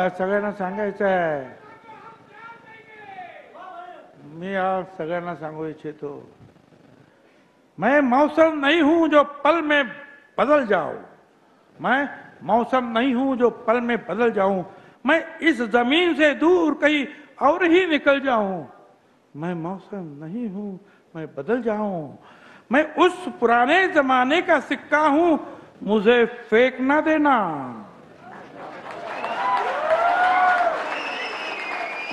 मला सगळ्यांना सांगायचं आहे, मैं आप सगळ्यांना सांगू इच्छितो, मैं मौसम नहीं हूं जो पल में बदल जाऊं, मैं मौसम नहीं हूं जो पल में बदल जाऊं, मैं इस जमीन से दूर कहीं और ही निकल जाऊं, मैं मौसम नहीं हूं मैं बदल जाऊं, मैं उस पुराने जमाने का सिक्का हूं मुझे फेंक ना देना,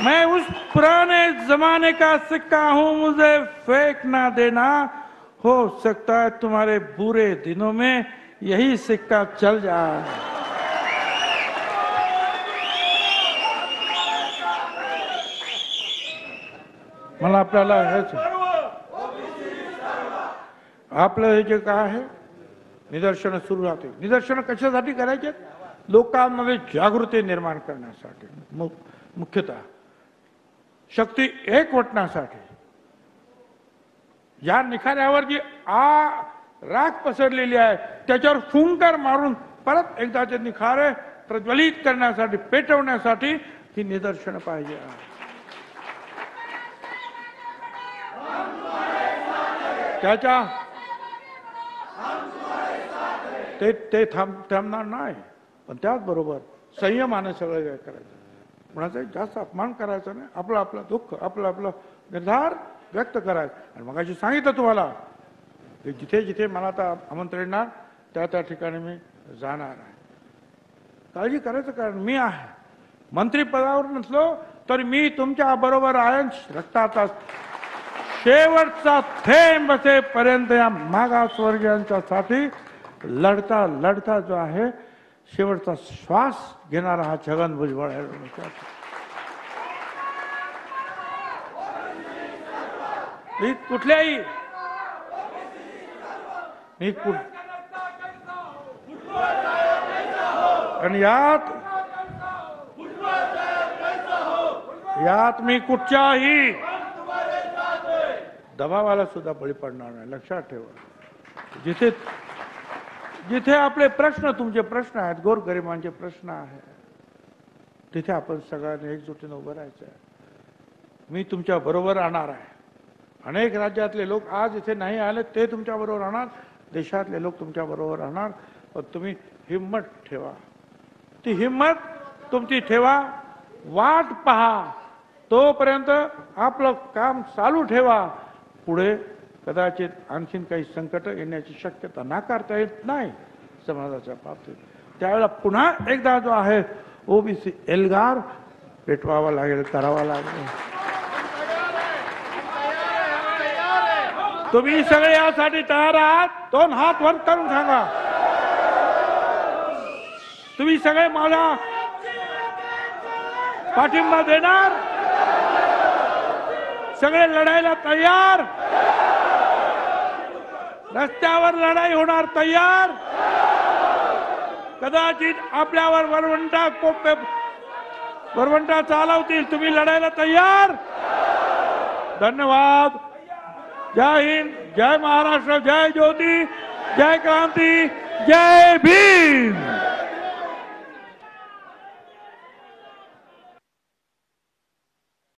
मैं उस पुराने जमाने का सिक्का हूं मुझे फेंक ना देना, हो सकता है तुम्हारे बुरे दिनों में यही सिक्का चल जाए। मला आपल्याला आपलं हे जे काय आहे निदर्शनं सुरू राहते, निदर्शनं कशासाठी करायचे? लोकांमध्ये जागृती निर्माण करण्यासाठी, मुख्यतः शक्ती एकवटण्यासाठी। या निखाऱ्यावर जी राख पसरलेली आहे त्याच्यावर फुंकर मारून परत एकदा ते निखारे प्रज्वलित करण्यासाठी, पेटवण्यासाठी ही निदर्शनं पाहिजे। त्याच्या ते थांबणार नाही, पण त्याचबरोबर संयमाने सगळं काय करायचं, कोणाचा जास्त अपमान करायचा नाही, आपलं आपलं दुःख, आपलं आपलं निर्धार व्यक्त करायचं। आणि मग अशी सांगितलं तुम्हाला की जिथे जिथे मला आता आमंत्रण येणार त्या त्या ठिकाणी मी जाणार आहे। काळजी करायचं कारण मी आहे, मंत्रिपदावर नसलो तरी मी तुमच्या बरोबर आहे। रक्ताचा शेवटचा थेंब असेपर्यंत या मागासवर्गीयांच्यासाठी लढता लढता जो आहे शेवटचा श्वास घेणारा हा छगन भुजबळ आहे। मी कुठल्याही आणि यात मी कुठच्याही दबावाला सुद्धा बळी पडणार नाही, लक्षात ठेवा। जिथे जिथे आपले प्रश्न, तुमचे प्रश्न आहेत, गोरगरिबांचे प्रश्न आहेत, तिथे आपण सगळ्यांनी एकजुटीने उभं राहायचं आहे। मी तुमच्या बरोबर राहणार आहे। अनेक राज्यातले लोक आज इथे नाही आले, ते तुमच्या बरोबर राहणार, देशातले लोक तुमच्या बरोबर राहणार, पण तुम्ही हिम्मत ठेवा, ती हिम्मत तुमची ठेवा, वाट पहा, तोपर्यंत आपलं काम चालू ठेवा। पुढे कदाचित आणखीन काही संकट येण्याची शक्यता नाकारता येत नाही समाजाच्या बाबतीत, त्यावेळेला पुन्हा एकदा जो आहे ओबीसी एल्गार पेटवावा लागेल, करावा लागेल। तुम्ही सगळे यासाठी तयार आहात? दोन हात वर करून सांगा, तुम्ही सगळे मला पाठिंबा देणार? सगळे लढायला तयार? रस्त्यावर लढाई होणार तयार? कदाचित आपल्यावर वरवंटा चालवतील, तुम्ही लढायला तयार? धन्यवाद। जय हिंद, जय महाराष्ट्र, जय ज्योती, जय क्रांती, जय भीम।